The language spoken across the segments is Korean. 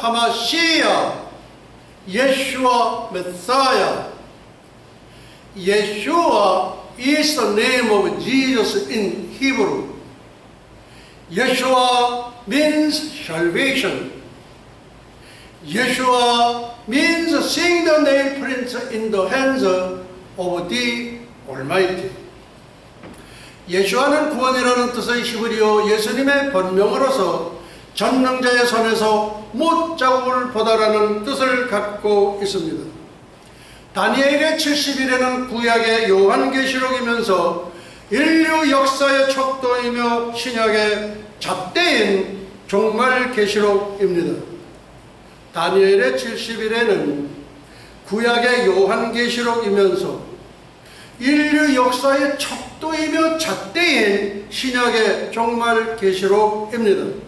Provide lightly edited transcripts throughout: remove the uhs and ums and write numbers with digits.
하마시야, Yeshua Messiah. Yeshua is the name of Jesus in Hebrew. Yeshua means salvation. Yeshua means seeing the nail prints in the hands of the Almighty. 예수와는 구원이라는 뜻의 히브리어 예수님의 본명으로서 전능자의 손에서 못자국을 보다라는 뜻을 갖고 있습니다. 다니엘의 70일에는 구약의 요한계시록이면서 인류 역사의 척도이며 신약의 잣대인 종말계시록입니다. 다니엘의 70일에는 구약의 요한계시록이면서 인류 역사의 척도이며 잣대인 신약의 종말계시록입니다.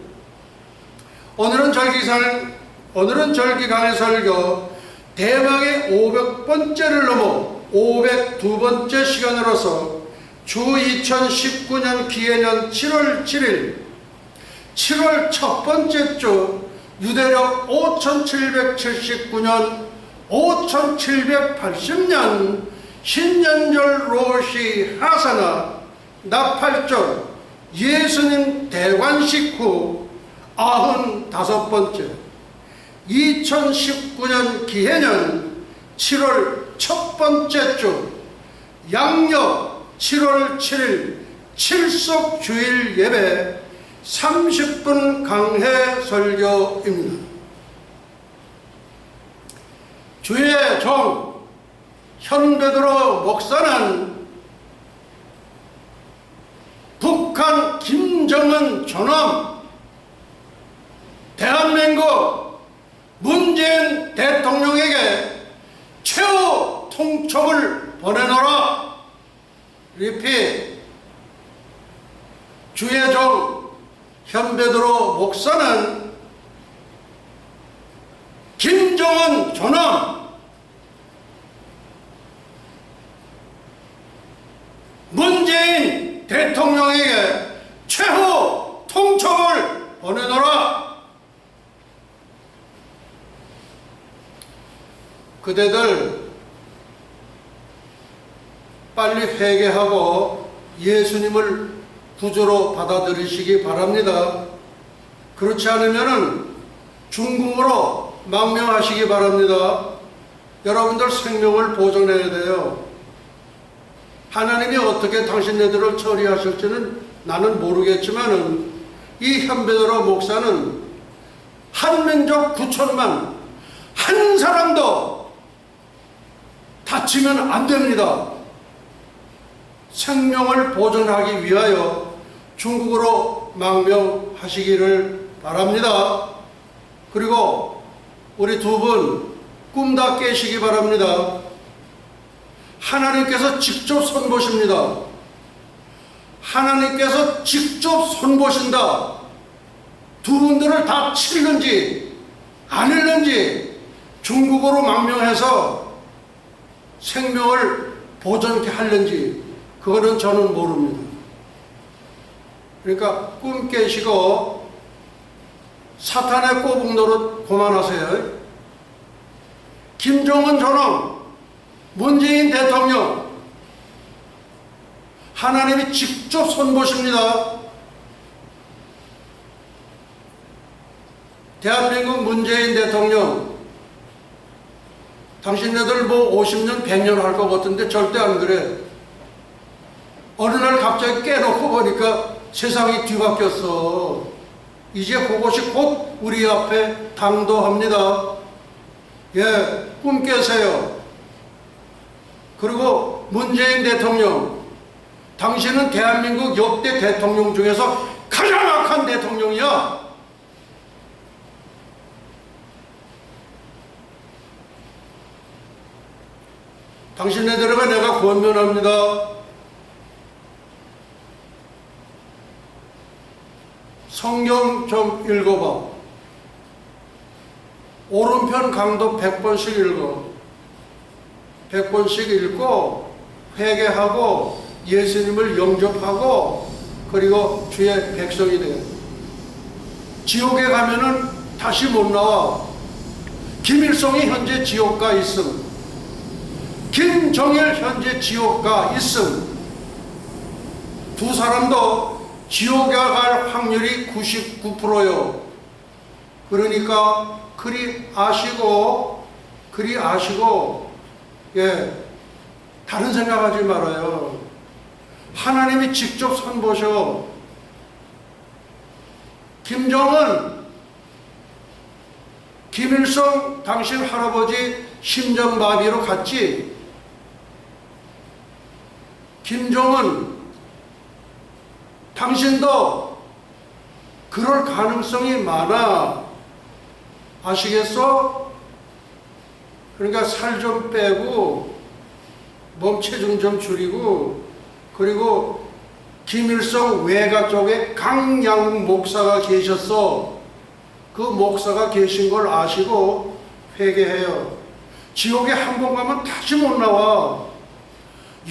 오늘은 절기강의 설교 대망의 500번째를 넘어 502번째 시간으로서 주 2019년 기해년 7월 7일 7월 첫 번째 주 유대력 5779년 5780년 신년절 로시 하사나 나팔절 예수님 대관식 후 95번째 2019년 기해년 7월 첫 번째 주 양력 7월 7일 칠석 주일 예배 30분 강해 설교입니다. 주의 종 현베드로 목사는 북한 김정은 존엄, 대한민국 문재인 대통령에게 최후 통첩을 보내노라. 리핏. 주의 종 현베드로 목사는 김정은 존엄, 문재인 대통령에게 최후 통첩을 보내노라. 그대들 빨리 회개하고 예수님을 구주로 받아들이시기 바랍니다. 그렇지 않으면 중궁으로 망명하시기 바랍니다. 여러분들 생명을 보존해야 돼요. 하나님이 어떻게 당신네들을 처리하실지는 나는 모르겠지만은 이 현베드로 목사는 한민족 9천만 한 사람도 다치면 안 됩니다. 생명을 보존하기 위하여 중국으로 망명하시기를 바랍니다. 그리고 우리 두 분 꿈 다 깨시기 바랍니다. 하나님께서 직접 손보십니다. 하나님께서 직접 손보신다. 두 분들을 다 칠는지 아닐는지 중국으로 망명해서 생명을 보존케 할는지 그거는 저는 모릅니다. 그러니까 꿈 깨시고 사탄의 꼬북 노릇 그만하세요. 김정은 존엄, 문재인 대통령 하나님이 직접 손보십니다. 대한민국 문재인 대통령 당신네들 뭐 50년 100년 할 것 같은데 절대 안 그래. 어느 날 갑자기 깨놓고 보니까 세상이 뒤바뀌었어. 이제 그것이 곧 우리 앞에 당도합니다. 예, 꿈 깨세요. 그리고 문재인 대통령, 당신은 대한민국 역대 대통령 중에서 가장 악한 대통령이야. 당신네들에게 내가 권면합니다. 성경 좀 읽어봐. 오른편 강도 100번씩 읽어. 100번씩 읽고 회개하고 예수님을 영접하고 그리고 주의 백성이 돼. 지옥에 가면은 다시 못 나와. 김일성이 현재 지옥가 있음, 김정일 현재 지옥가 있음. 두 사람도 지옥에 갈 확률이 99%요. 그러니까 그리 아시고 예, 다른 생각하지 말아요. 하나님이 직접 선보셔. 김정은, 김일성 당신 할아버지 심장마비로 갔지. 김정은, 당신도 그럴 가능성이 많아. 아시겠어? 그러니까 살 좀 빼고 몸 체중 좀 줄이고, 그리고 김일성 외가 쪽에 강양 목사가 계셨어. 그 목사가 계신 걸 아시고 회개해요. 지옥에 한 번 가면 다시 못 나와.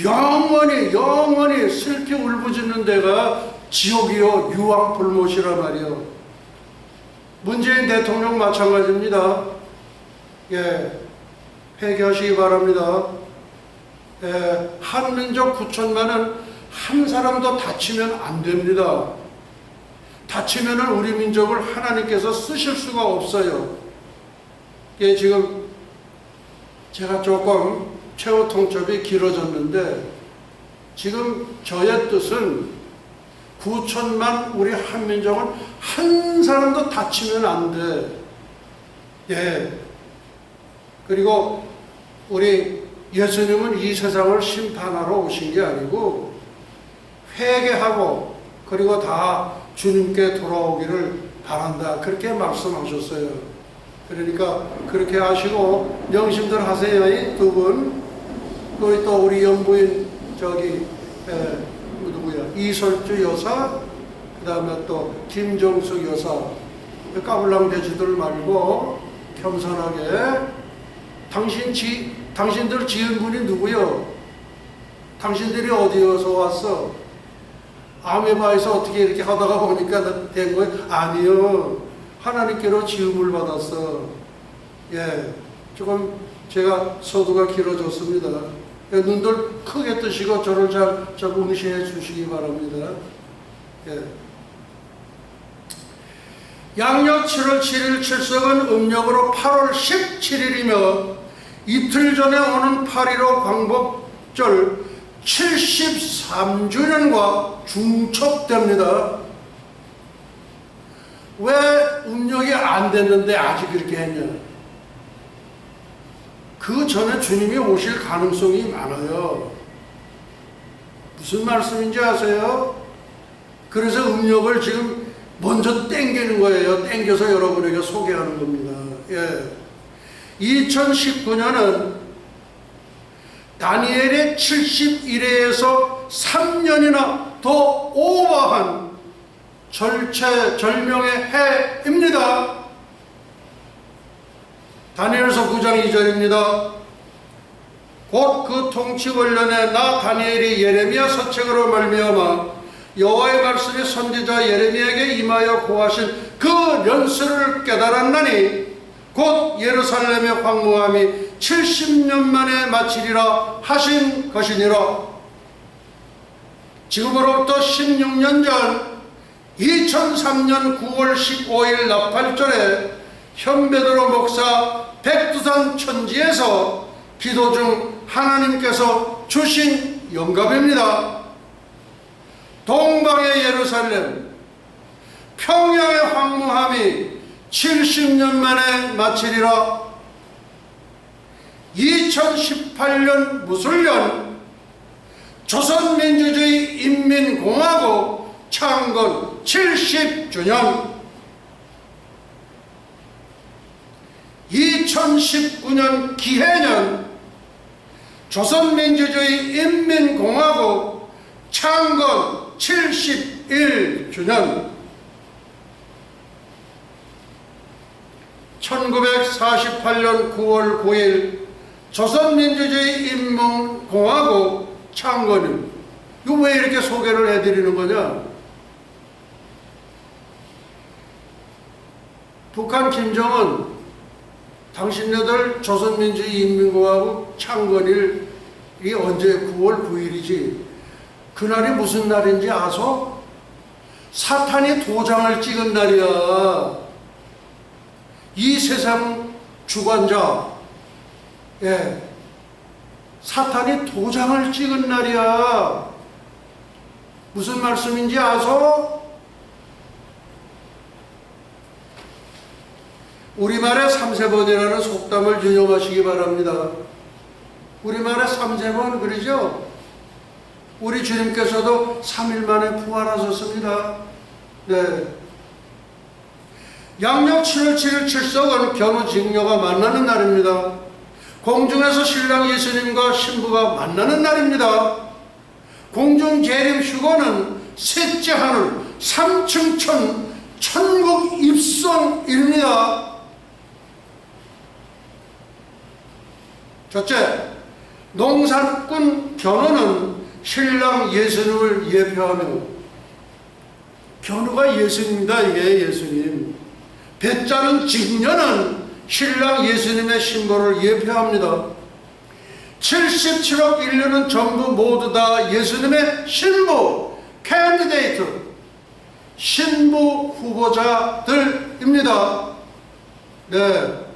영원히 슬피 울부짖는 데가 지옥이요, 유황불못이라 말이요. 문재인 대통령 마찬가지입니다. 예, 회개하시기 바랍니다. 예, 한민족 9천만은 한 사람도 다치면 안 됩니다. 다치면은 우리 민족을 하나님께서 쓰실 수가 없어요. 예, 지금 제가 조금 최후 통첩이 길어졌는데, 지금 저의 뜻은 9천만 우리 한민족은 한 사람도 다치면 안 돼. 예. 그리고 우리 예수님은 이 세상을 심판하러 오신 게 아니고 회개하고 그리고 다 주님께 돌아오기를 바란다, 그렇게 말씀하셨어요. 그러니까 그렇게 하시고 명심들 하세요. 이 두 분. 그리고 또 우리 영부인 누구야, 이설주 여사, 그 다음에 또 김정숙 여사, 까불랑대지들 말고 겸손하게. 당신들 지은 분이 누구요? 당신들이 어디에서 왔어? 아메바에서 어떻게 이렇게 하다가 보니까 된 거예요? 아니요, 하나님께로 지음을 받았어. 예, 조금 제가 서두가 길어졌습니다. 예, 눈들 크게 뜨시고 저를 잘 응시해 주시기 바랍니다. 예. 양력 7월 7일 칠석은 음력으로 8월 17일이며 이틀 전에 오는 8.15 광복절 73주년과 중첩됩니다. 왜 음력이 안 됐는데 아직 그렇게 했냐? 그 전에 주님이 오실 가능성이 많아요. 무슨 말씀인지 아세요? 그래서 음력을 지금 먼저 땡기는 거예요. 땡겨서 여러분에게 소개하는 겁니다. 예. 2019년은 다니엘의 71회에서 3년이나 더 오버한 절체절명의 해입니다. 다니엘서 9장 2절입니다. 곧 그 통치 관련에 나 다니엘이 예레미야 서책으로 말미암아 여호와의 말씀이 선지자 예레미야에게 임하여 고하신 그 연설을 깨달았나니 곧 예루살렘의 황무함이 70년 만에 마치리라 하신 것이니라. 지금으로부터 16년 전 2003년 9월 15일 나팔절에 현베드로 목사 백두산 천지에서 기도 중 하나님께서 주신 영감입니다. 동방의 예루살렘, 평양의 황무함이 70년 만에 마치리라. 2018년 무술년 조선민주주의 인민공화국 창건 70주년, 2019년 기해년 조선민주주의 인민공화국 창건 71주년, 1948년 9월 9일 조선민주주의 인민공화국 창건은, 이거 왜 이렇게 소개를 해드리는 거냐? 북한 김정은 당신네들 조선민주인민공화국 창건일이 언제 9월 9일이지 그날이 무슨 날인지 아소? 사탄이 도장을 찍은 날이야. 이 세상 주관자, 사탄이 도장을 찍은 날이야. 무슨 말씀인지 아소? 우리말의 3세번이라는 속담을 유념하시기 바랍니다. 우리말의 3세번 그러죠? 우리 주님께서도 3일 만에 부활하셨습니다. 네. 양력 7월 7일 칠석은 견우직녀가 만나는 날입니다. 공중에서 신랑 예수님과 신부가 만나는 날입니다. 공중 재림 휴거는 셋째 하늘 3층 천국 입성입니다. 첫째, 농사꾼 견우는 신랑 예수님을 예표하며, 견우가 예수님입니다. 이게 예수님. 배짜는 직녀는 신랑 예수님의 신부를 예표합니다. 77억 인류는 전부 모두 다 예수님의 신부, 캔디데이트, 신부 후보자들입니다. 네.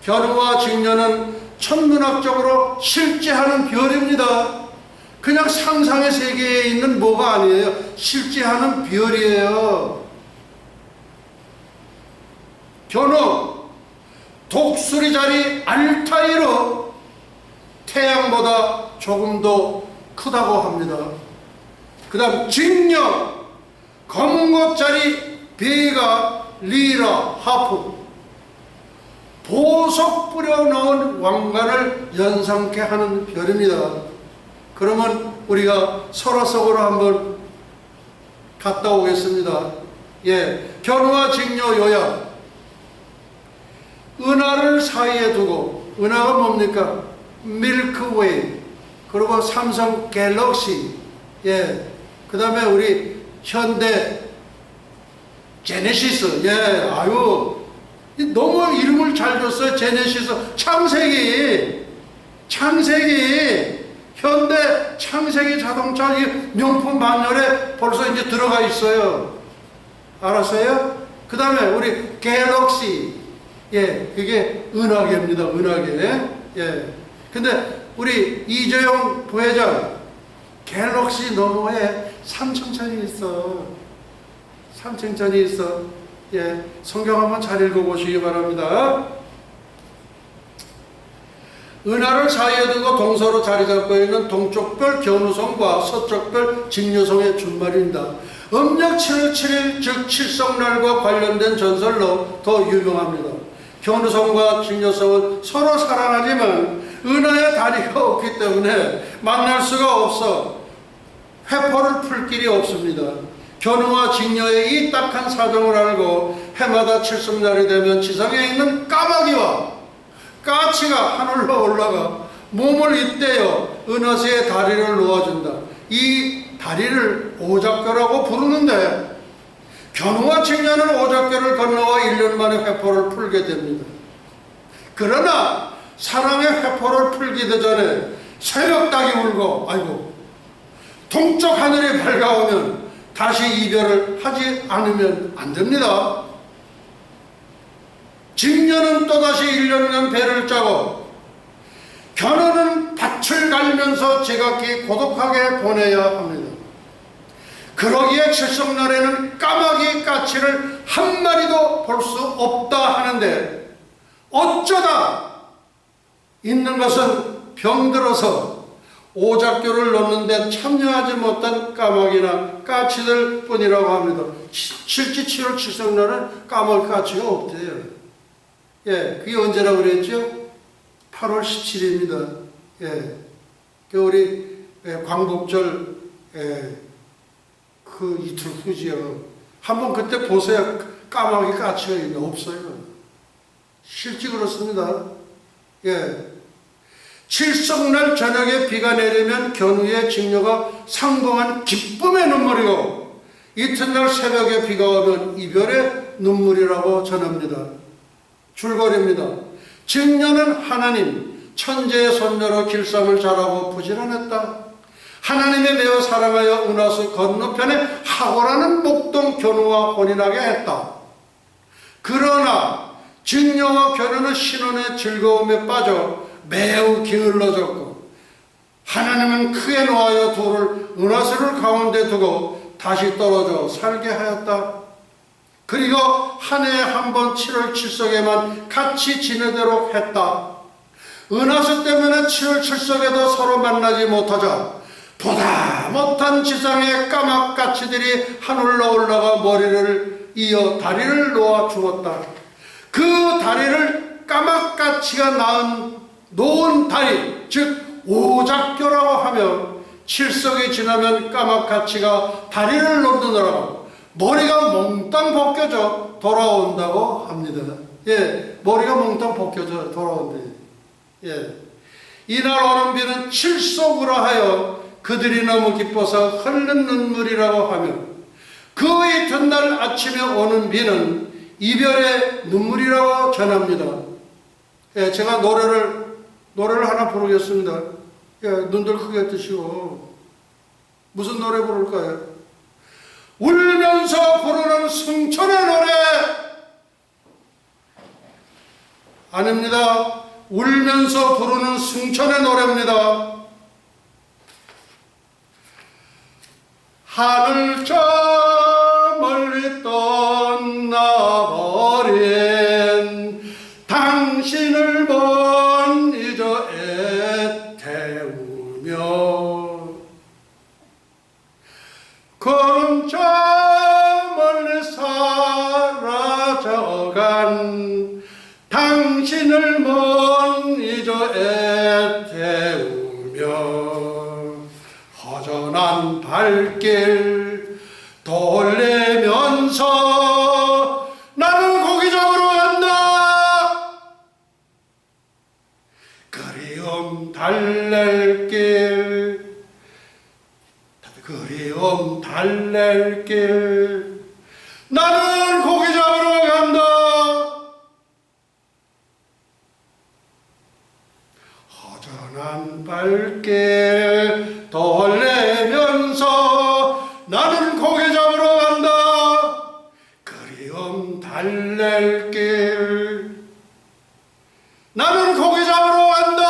견우와 직녀는 천문학적으로 실제하는 별입니다. 그냥 상상의 세계에 있는 뭐가 아니에요. 실제하는 별이에요. 견우, 독수리 자리 알타이로 태양보다 조금 더 크다고 합니다. 그 다음 직녀, 검은 꽃자리 베가, 리라, 하프, 보석 뿌려 넣은 왕관을 연상케 하는 별입니다. 그러면 우리가 서로 속으로 한번 갔다 오겠습니다. 견우와 직녀 요약. 은하를 사이에 두고, 은하가 뭡니까? 밀크웨이, 그리고 삼성 갤럭시, 그 다음에 우리 현대 제네시스, 너무 이름을 잘 줬어요. 제네시스, 창세기, 현대 창세기 자동차 명품 마뉴얼에 벌써 이제 들어가 있어요. 알았어요? 그 다음에 우리 갤럭시, 그게 은하계입니다. 은하계. 근데 우리 이재용 부회장, 갤럭시 너머에 삼층천이 있어. 삼층천이 있어. 성경 한번 잘 읽어보시기 바랍니다. 은하를 사이에 두고 동서로 자리 잡고 있는 동쪽별 견우성과 서쪽별 직녀성의 준말입니다. 음력 7월 7일 즉 칠성날과 관련된 전설로 더 유명합니다. 견우성과 직녀성은 서로 사랑하지만 은하의 다리가 없기 때문에 만날 수가 없어 회포를 풀 길이 없습니다. 견우와 직녀의 이 딱한 사정을 알고 해마다 칠성날이 되면 지상에 있는 까마귀와 까치가 하늘로 올라가 몸을 잇대어 은하수의 다리를 놓아준다. 이 다리를 오작교라고 부르는데 견우와 직녀는 오작교를 건너와 1년 만에 회포를 풀게 됩니다. 그러나 사랑의 회포를 풀기도 전에 새벽닭이 울고 동쪽 하늘이 밝아오면 다시 이별을 하지 않으면 안 됩니다. 직녀는 또다시 1년간 배를 짜고 견우는 밭을 갈면서 제각기 고독하게 보내야 합니다. 그러기에 칠성날에는 까마귀 까치를 한 마리도 볼 수 없다 하는데 어쩌다 있는 것은 병들어서 오작교를 놓는 데 참여하지 못한 까마귀나 까치들 뿐이라고 합니다. 실제 7월 칠성날은 까마귀 까치가 없대요. 그게 언제라고 그랬죠? 8월 17일입니다. 그 우리 광복절 그 이틀 후지요. 한번 그때 보세요. 까마귀 까치가 없어요. 실제 그렇습니다. 칠성날 저녁에 비가 내리면 견우의 직녀가 상봉한 기쁨의 눈물이고 이튿날 새벽에 비가 오면 이별의 눈물이라고 전합니다. 줄거리입니다. 증녀는 하나님, 천재의 손녀로 길쌈을 잘하고 부지런했다. 하나님의 매어 사랑하여 은하수 건너편에 하고라는 목동 견우와 혼인하게 했다. 그러나 증녀와 견우는 신혼의 즐거움에 빠져 매우 게을러졌고 하나님은 크게 노하여 둘을 은하수를 가운데 두고 다시 떨어져 살게 하였다. 그리고 한 해에 한 번 7월 7석에만 같이 지내도록 했다. 은하수 때문에 7월 7석에도 서로 만나지 못하자 보다 못한 지상의 까막가치들이 하늘로 올라가 머리를 이어 다리를 놓아 주었다. 그 다리를 까막가치가 놓은 다리, 즉 오작교라고 하며 7석이 지나면 까막가치가 다리를 놓느라 머리가 몽땅 벗겨져 돌아온다고 합니다. 예, 머리가 몽땅 벗겨져 돌아온대. 예, 이날 오는 비는 7석으로 하여 그들이 너무 기뻐서 흘른 눈물이라고 하며 그 이튿날 아침에 오는 비는 이별의 눈물이라고 전합니다. 예, 제가 노래를 하나 부르겠습니다. 예, 눈들 크게 뜨시고 무슨 노래 부를까요? 울면서 부르는 승천의 노래 아닙니다. 울면서 부르는 승천의 노래입니다. 하늘 저 멀리 떠나버린 당신을 못 잊어 애태우며 그런 저 멀리 사라져간 당신을 못 잊어 애태우며 허전한 발길 돌리면서 나는 고기 잡으러 간다. 그리움 달랠길 그리움 달랠길 나는 고기 잡으러 간다. 허전한 발길 돌리면서 나는 고기 잡으러 간다. 그리움 달랠길 나는 고기 잡으러 간다.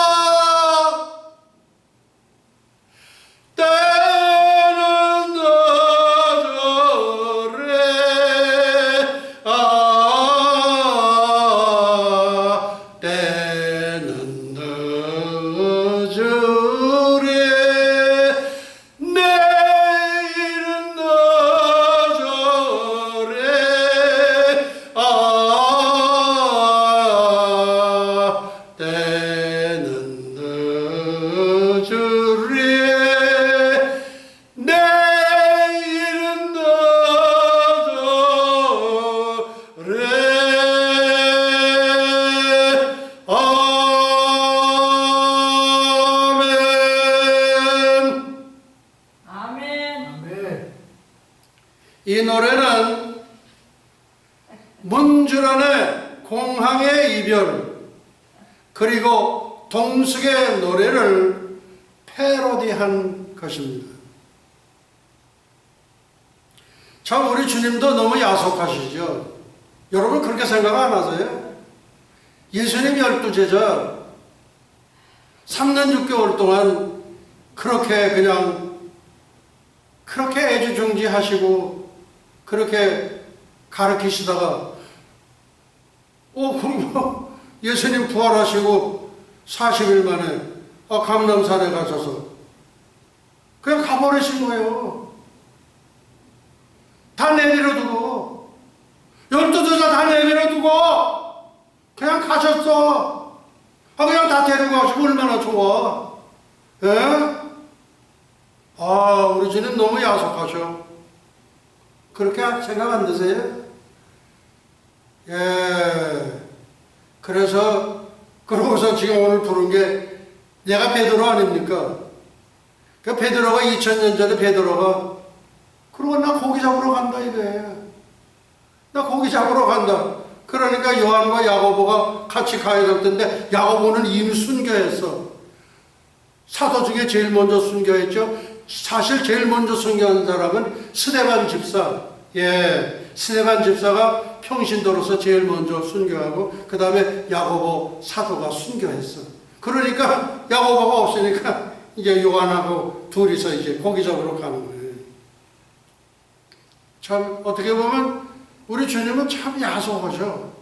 때는 늦으래 때는 늦으래 내일은 늦으래 때는 늦으래 내일은 늦으래 아멘. 아멘. 이 노래는 문주란의 공항의 이별 그리고 동숙의 노래를 패러디한 것입니다. 참 우리 주님도 너무 야속하시죠. 여러분 그렇게 생각 안 하세요? 예수님 12제자 3년 6개월 동안 그렇게 애지중지하시고 그렇게 가르치시다가 그럼 예수님 부활하시고 40일 만에 감람산에 가셔서 그냥 가버리신 거예요. 다 내버려두고 12제자 다 내버려두고 그냥 가셨어. 그냥 다 데리고 가시고 얼마나 좋아. 예? 우리 주님 너무 야속하셔. 그렇게 생각 안 드세요? 예. 그러고서 지금 오늘 부른 게 내가 베드로 아닙니까? 그 베드로가 2000년 전에 베드로가 그러고 나 고기 잡으러 간다 이래. 나 고기 잡으러 간다. 그러니까 요한과 야고보가 같이 가야 될 텐데 야고보는 이미 순교했어. 사도 중에 제일 먼저 순교했죠. 사실 제일 먼저 순교한 사람은 스데반 집사. 예, 스데반 집사가 평신도로서 제일 먼저 순교하고 그 다음에 야고보 사도가 순교했어. 그러니까 야고보가 없으니까 이제 요한하고 둘이서 이제 고기 잡으러 가는 거예요. 참 어떻게 보면 우리 주님은 참 야속하셔.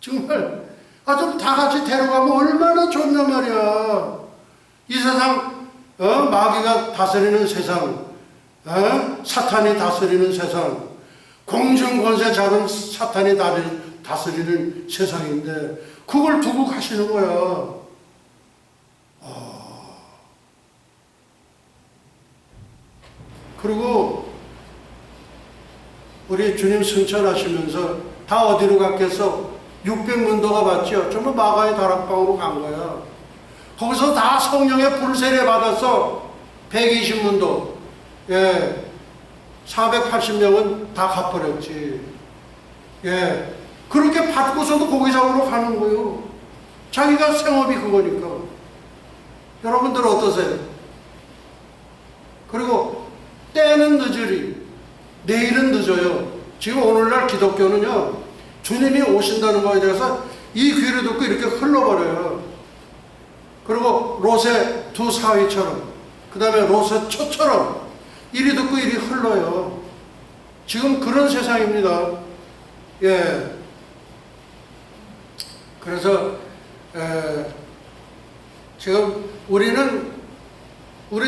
정말 아주 다 같이 데려가면 얼마나 좋냐 말이야. 이 세상 마귀가 다스리는 세상, 사탄이 다스리는 세상, 공중권세 잡은 사탄이 다스리는 세상인데 그걸 두고 가시는 거야. 그리고 우리 주님 승천하시면서 다 어디로 갔겠어? 600문도가 봤죠. 전부 마가의 다락방으로 간 거야. 거기서 다 성령의 불세례 받았어. 120문도. 예. 480명은 다 갚아버렸지. 예. 그렇게 받고서도 고기 잡으러 가는 거예요. 자기가 생업이 그거니까. 여러분들 어떠세요? 그리고 때는 늦으리. 내일은 늦어요. 지금 오늘날 기독교는요, 주님이 오신다는 거에 대해서 이 귀를 듣고 이렇게 흘러버려요. 그리고 롯의 두 사위처럼, 그 다음에 롯의 초처럼 이리 듣고 이리 흘러요. 지금 그런 세상입니다. 예. 그래서 지금 우리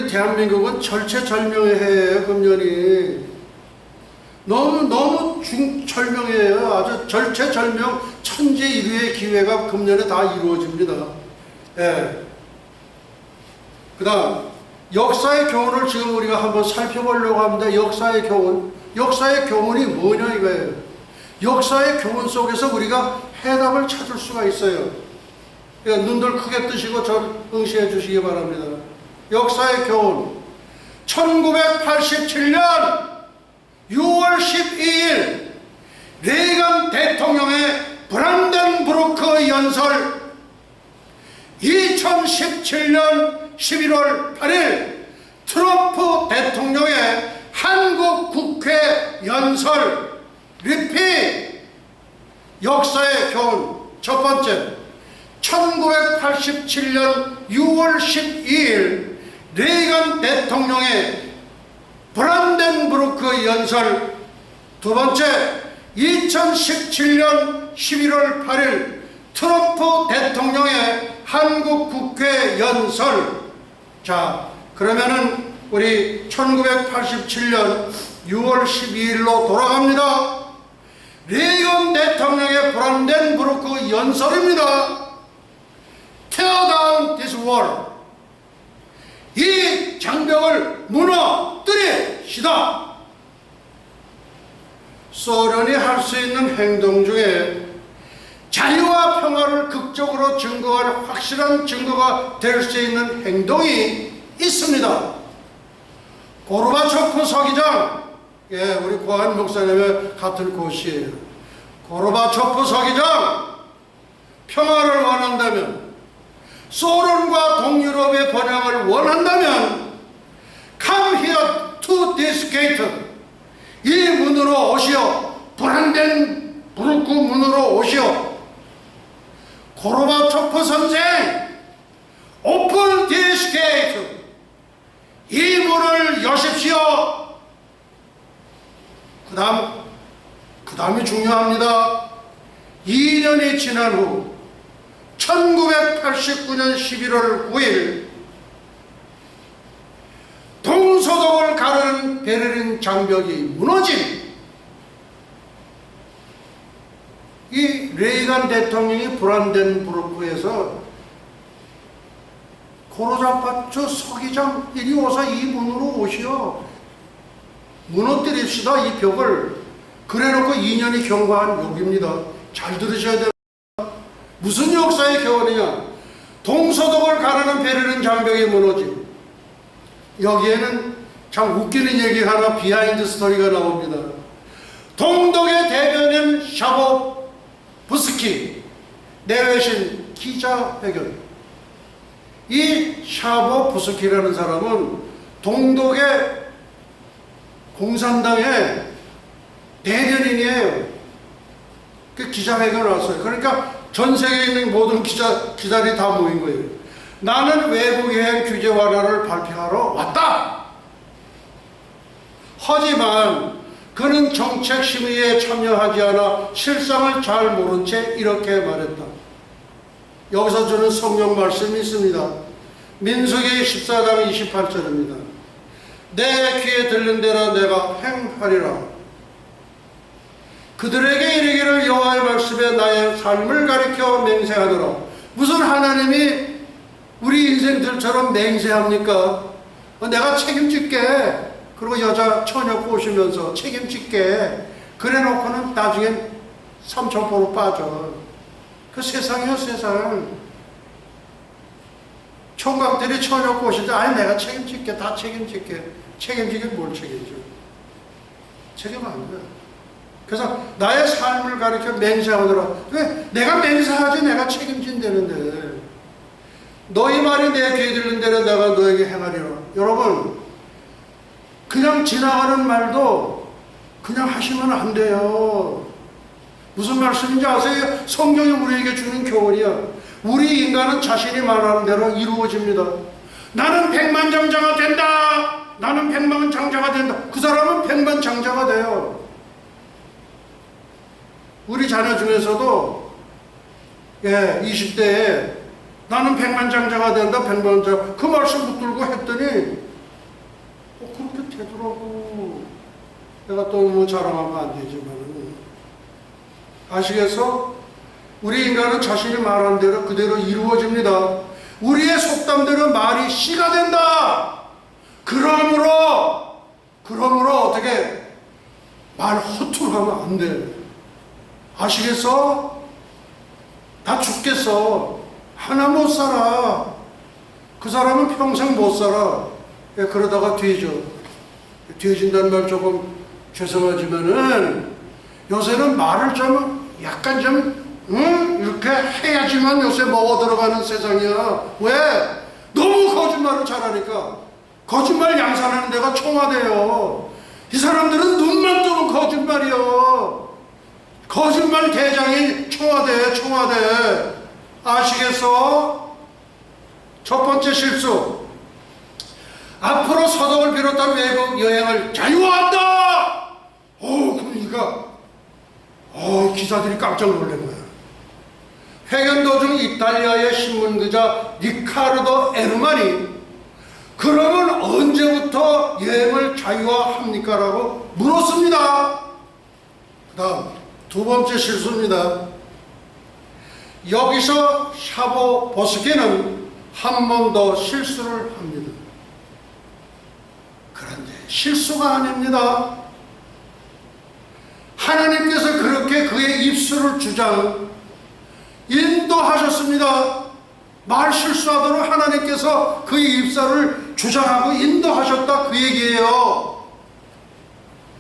대한민국은 절체절명의 해예요. 금년이 너무 절명해요. 아주 절체절명 천재일우의 기회가 금년에 다 이루어집니다. 예. 그 다음 역사의 교훈을 지금 우리가 한번 살펴보려고 합니다. 역사의 교훈. 역사의 교훈이 뭐냐 이거예요. 역사의 교훈 속에서 우리가 해답을 찾을 수가 있어요. 그러니까 눈들 크게 뜨시고 저 응시해 주시기 바랍니다. 역사의 교훈. 1987년 6월 12일 레이건 대통령의 브란덴부르크 연설, 2017년 11월 8일 트럼프 대통령의 한국 국회 연설, 리핏. 역사의 교훈 첫 번째, 1987년 6월 12일 레이건 대통령의 브란덴부르크 연설. 두 번째, 2017년 11월 8일 트럼프 대통령의 한국 국회 연설. 자, 그러면은 우리 1987년 6월 12일로 돌아갑니다. 레이건 대통령의 브란덴부르크 연설입니다. Tear down this wall. 이 장벽을 무너뜨리시다. 소련이 할 수 있는 행동 중에 자유와 평화를 극적으로 증거할 확실한 증거가 될 수 있는 행동이 있습니다. 고르바초프 서기장, 예, 우리 고한 목사님의 같은 곳이에요. 고르바초프 서기장, 평화를 원한다면, 소련과 동유럽의 번영을 원한다면 come here to this gate. 이 문으로 오시오. 브란덴부르크 문으로 오시오. 고르바초프 선생, open this gate. 이 문을 여십시오. 그 다음이 중요합니다. 2년이 지난 후 1989년 11월 9일 동서독을 가르는 베를린 장벽이 무너진, 이 레이건 대통령이 브란덴부르크에서 고르바초프 서기장 이리 오서 이 문으로 오시오. 무너뜨립시다 이 벽을. 그래놓고 2년이 경과한 욕입니다. 잘 들으셔야 됩니다. 무슨 역사의 교훈이냐? 동서독을 가르는 베를린 장벽이 무너짐. 여기에는 참 웃기는 얘기 하나, 비하인드 스토리가 나옵니다. 동독의 대변인 샤보브스키 내외신 기자회견. 이 샤보브스키라는 사람은 동독의 공산당의 대변인이에요. 그 기자회견을 왔어요. 그러니까 전 세계에 있는 모든 기자들이 다 모인 거예요. 나는 외국 여행 규제 완화를 발표하러 왔다. 하지만 그는 정책 심의에 참여하지 않아 실상을 잘 모른 채 이렇게 말했다. 여기서 저는 성경 말씀이 있습니다. 민수기 14장 28절입니다. 내 귀에 들린 대로 내가 행하리라. 그들에게 이르기를 여호와의 말씀에 나의 삶을 가리켜 맹세하노라. 무슨 하나님이 우리 인생들처럼 맹세합니까? 내가 책임질게. 그리고 여자 처녀 꼬시면서 책임질게. 그래 놓고는 나중엔 삼천포로 빠져. 그 세상이요, 세상. 총각들이 처녀 꼬실 때, 아니, 내가 책임질게. 다 책임질게. 책임지게 뭘 책임져? 책임 안 돼. 그래서 나의 삶을 가리켜 맹세하더라. 왜? 내가 맹세하지, 내가 책임진다는데. 너희 말이 내 귀에 들린 대로 내가 너에게 행하리라. 여러분, 그냥 지나가는 말도 그냥 하시면 안 돼요. 무슨 말씀인지 아세요? 성경이 우리에게 주는 교훈이야. 우리 인간은 자신이 말하는 대로 이루어집니다. 나는 백만장자가 된다. 나는 백만장자가 된다. 그 사람은 백만장자가 돼요. 우리 자녀 중에서도 20대에 나는 백만장자가 된다. 백만장자. 그 말씀 붙들고 했더니 그렇게 되더라고. 내가 또 뭐 자랑하면 안 되지만 아시겠어? 우리 인간은 자신이 말한 대로 그대로 이루어집니다. 우리의 속담대로 말이 씨가 된다. 그러므로 어떻게 말 허투루 하면 안 돼. 아시겠어? 다 죽겠어. 하나 못 살아. 그 사람은 평생 못 살아. 그러다가 뒤져. 뒤진다는 말 조금 죄송하지만은 요새는 말을 좀 약간 이렇게 해야지만 요새 먹어 들어가는 세상이야. 왜? 너무 거짓말을 잘하니까. 거짓말 양산하는 데가 청와대요. 이 사람들은 눈만 뜨면 거짓말이요. 거짓말 대장이 청와대. 아시겠어? 첫 번째 실수. 앞으로 서독을 비롯한 외국 여행을 자유화한다! 그러니까, 기자들이 깜짝 놀란 거야. 회견 도중 이탈리아의 신문기자 리카르도 에르만이 그러면 언제부터 여행을 자유화합니까? 라고 물었습니다. 그 다음, 두 번째 실수입니다. 여기서 샤보보스키는 한 번 더 실수를 합니다. 그런데 실수가 아닙니다. 하나님께서 그렇게 그의 입술을 인도하셨습니다. 말 실수하도록 하나님께서 그의 입술을 주장하고 인도하셨다 그 얘기예요.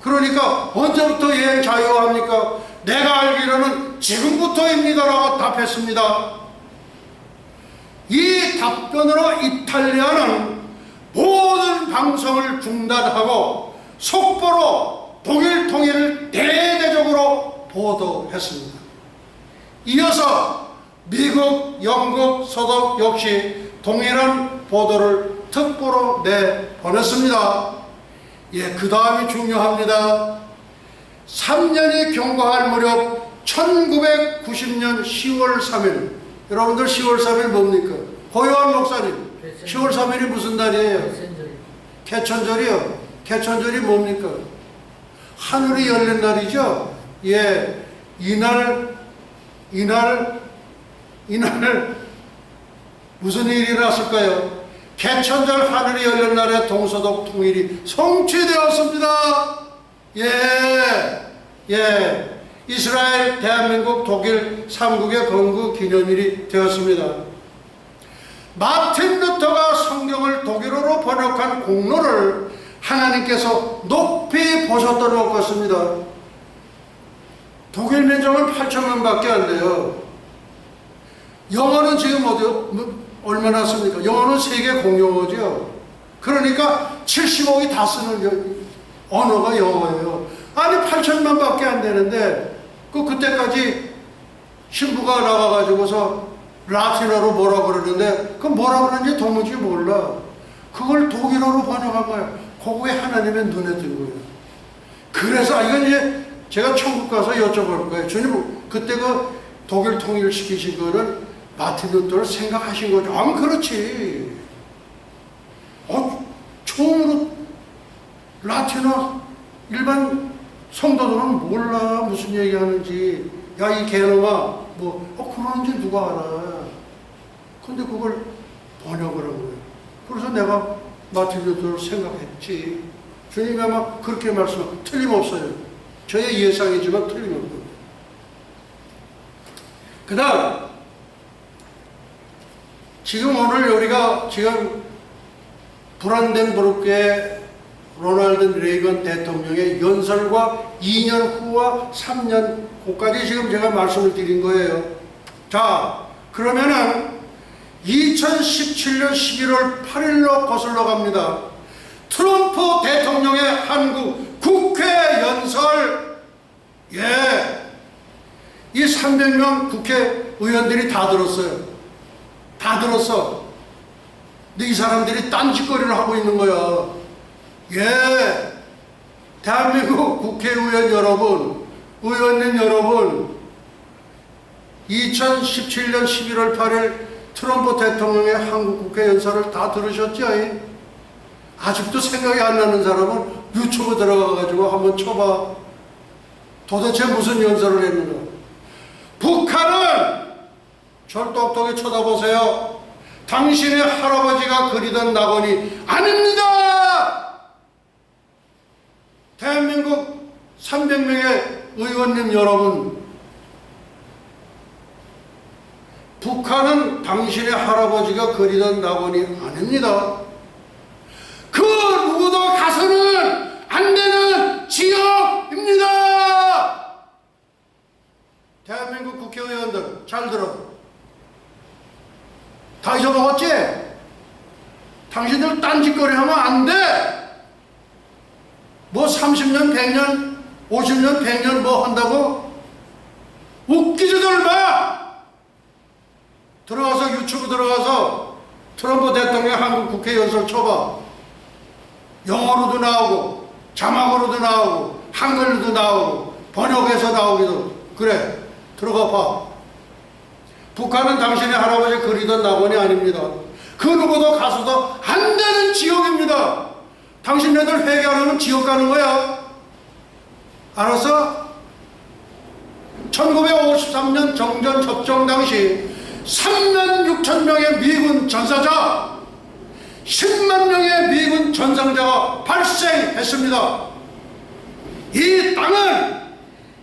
그러니까 언제부터 여행 자유화합니까? 내가 알기로는 지금부터입니다라고 답했습니다. 이 답변으로 이탈리아는 모든 방송을 중단하고 속보로 독일 통일을 대대적으로 보도했습니다. 이어서 미국, 영국, 서독 역시 동일한 보도를 특보로 내보냈습니다. 그 다음이 중요합니다. 3년이 경과할 무렵 1990년 10월 3일 여러분들 10월 3일 뭡니까? 고요한 목사님 10월 3일이 무슨 날이에요? 개천절이요. 개천절이 뭡니까? 하늘이 열린 날이죠. 이날 무슨 일이 났을까요? 개천절 하늘이 열린 날에 동서독 통일이 성취되었습니다. 이스라엘, 대한민국, 독일 3국의 건국 기념일이 되었습니다. 마틴 루터가 성경을 독일어로 번역한 공로를 하나님께서 높이 보셨던 것 같습니다. 독일 민족은 8천만 밖에 안 돼요. 영어는 지금 얼마나 씁니까? 영어는 세계 공용어죠. 그러니까 70억이 다 쓰는 언어가 영어예요. 아니 8천만 밖에 안 되는데 그때까지 신부가 나가가지고서 라틴어로 뭐라 그러는데 그 뭐라 그러는지 도무지 몰라. 그걸 독일어로 번역한 거야. 그거에 하나님의 눈에 든 거예요. 그래서 이건 이제 제가 천국 가서 여쭤볼 거예요. 주님 그때 그 독일 통일시키신 거를 마틴 루터를 생각하신 거죠. 그렇지. 처음으로 라틴어 일반 성도들은 몰라 무슨 얘기하는지. 야 이 개놈아 그러는지 누가 알아. 근데 그걸 번역을 한 거예요. 그래서 내가 마틴 루터를 생각했지. 주님이 아마 그렇게 말씀하면 틀림없어요. 저의 예상이지만 틀림없어요. 그 다음 지금 오늘 우리가 지금 브란덴부르크의 로널드 레이건 대통령의 연설과 2년 후와 3년 후까지 지금 제가 말씀을 드린 거예요. 자, 그러면은 2017년 11월 8일로 거슬러 갑니다. 트럼프 대통령의 한국 국회 연설. 이 300명 국회의원들이 다 들었어요. 다 들었어. 근데 이 사람들이 딴짓거리를 하고 있는 거야. 대한민국 국회의원 여러분, 의원님 여러분, 2017년 11월 8일 트럼프 대통령의 한국 국회 연설을 다 들으셨죠? 아직도 생각이 안 나는 사람은 유튜브 들어가가지고 한번 쳐봐. 도대체 무슨 연설을 했는가? 북한은 절 똑똑히 쳐다보세요. 당신의 할아버지가 그리던 낙원이 아닙니다. 대한민국 300명의 의원님 여러분, 북한은 당신의 할아버지가 그리던 낙원이 아닙니다. 그 누구도 가서는 안 되는 지역입니다. 대한민국 국회의원들 잘 들어. 다 잊어먹었지? 당신들 딴짓거리 하면 안 돼. 30년, 100년, 50년, 100년 한다고? 웃기지들 마! 들어가서 유튜브 들어가서 트럼프 대통령 한국 국회 연설 쳐봐. 영어로도 나오고 자막으로도 나오고 한글로도 나오고 번역해서 나오기도. 그래, 들어가 봐. 북한은 당신의 할아버지 그리던 낙원이 아닙니다. 그 누구도 가서도 안 되는 지역입니다. 당신네들 회개하려면 지역 가는 거야. 알았어? 1953년 정전 협정 당시 3만 6천 명의 미군 전사자, 10만 명의 미군 전상자가 발생했습니다. 이 땅은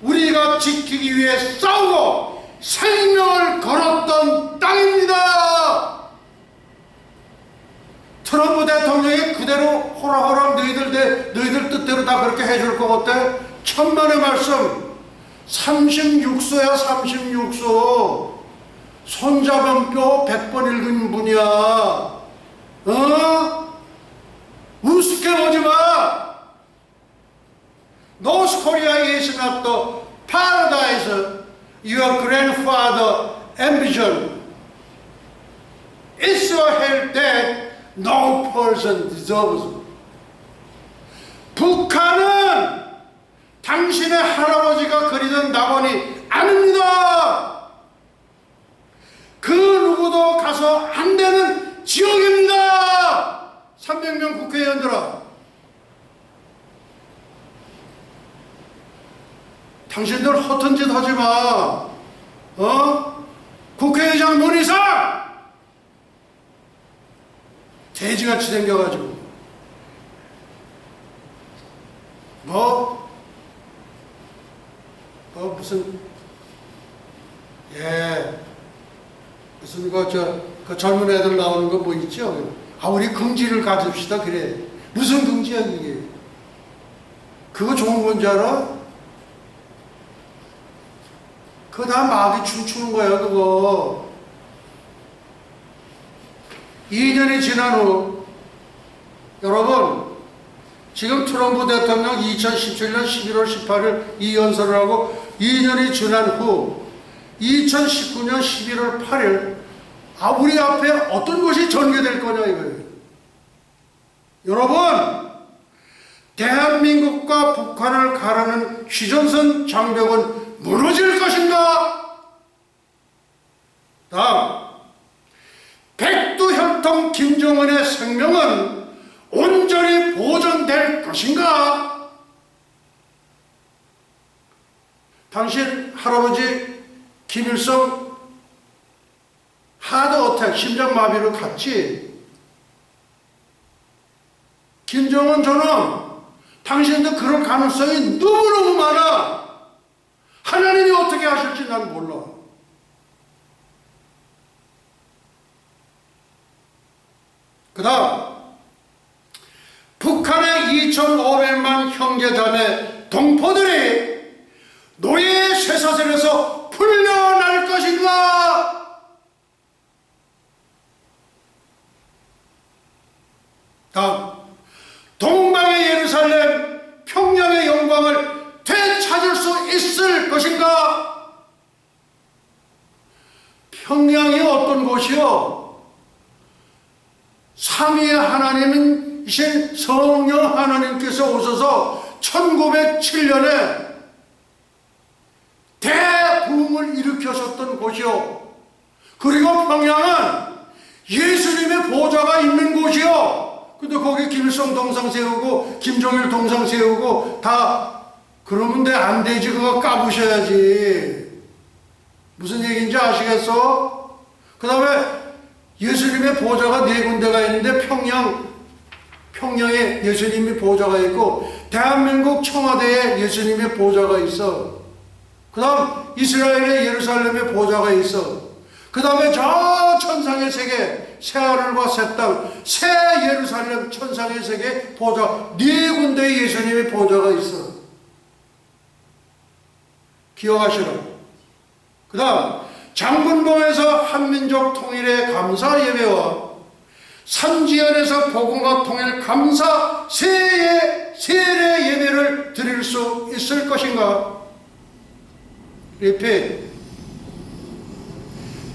우리가 지키기 위해 싸우고 생명을 걸었던 땅입니다. 트럼프 대통령이 그대로 호락호락 너희들 뜻대로 다 그렇게 해줄 것 같아? 천만의 말씀. 36소야 36소. 손잡은 뼈 100번 읽은 분이야. 우습게 보지 마. North Korea is not the paradise your grandfather envisioned. It's a hell that no person deserves. 북한은 당신의 할아버지가 그리던 낙원이 아닙니다. 그 누구도 가서 안 되는 지역입니다. 300명 국회의원들아, 당신들 허튼 짓 하지 마. 국회의장 문희상 돼지같이 생겨가지고 무슨 무슨 그 젊은 애들 나오는 거 뭐 있죠? 우리 긍지를 가집시다. 그래. 무슨 긍지야 그게? 그거 좋은 건지 알아? 그거 다 마귀 춤추는 거야, 그거. 2년이 지난 후, 여러분, 지금 트럼프 대통령 2017년 11월 18일 이 연설을 하고 2년이 지난 후 2019년 11월 8일 우리 앞에 어떤 것이 전개될 거냐 이거예요. 여러분, 대한민국과 북한을 가르는 휴전선 장벽은 무너질 것인가? 다음, 백두혈통 김정은의 생명은 온전히 보존될 것인가? 당신 할아버지 김일성 하드 어택, 심장마비로 갔지? 김정은 저는 당신도 그럴 가능성이 너무너무 많아. 하나님이 어떻게 하실지 난 몰라. 그 다음, 북한의 2,500만 형제자매 동포들이 노예 쇠사슬에서 풀려날 것인가? 다음, 동방의 예루살렘, 평양의 영광을 되찾을 수 있을 것인가? 평양이 어떤 곳이요? 삼위의 하나님이신 성령 하나님께서 오셔서 1907년에 대부흥을 일으키셨던 곳이요. 그리고 평양은 예수님의 보좌가 있는 곳이요. 근데 거기 김일성 동상 세우고 김정일 동상 세우고 다 그러면 안 되지. 그거 까부셔야지. 무슨 얘기인지 아시겠어? 그 다음에 예수님의 보좌가 4군데가 있는데 평양에 예수님의 보좌가 있고 대한민국 청와대에 예수님의 보좌가 있어. 그 다음 이스라엘의 예루살렘의 보좌가 있어. 그 다음에 저 천상의 세계, 새하늘과 새 땅, 새 예루살렘 천상의 세계 보좌 4군데의 예수님의 보좌가 있어. 기억하시라고. 그 다음 장군봉에서 한민족 통일의 감사 예배와 산지연에서 복음화 통일 감사 세례 예배를 드릴 수 있을 것인가? 리핏.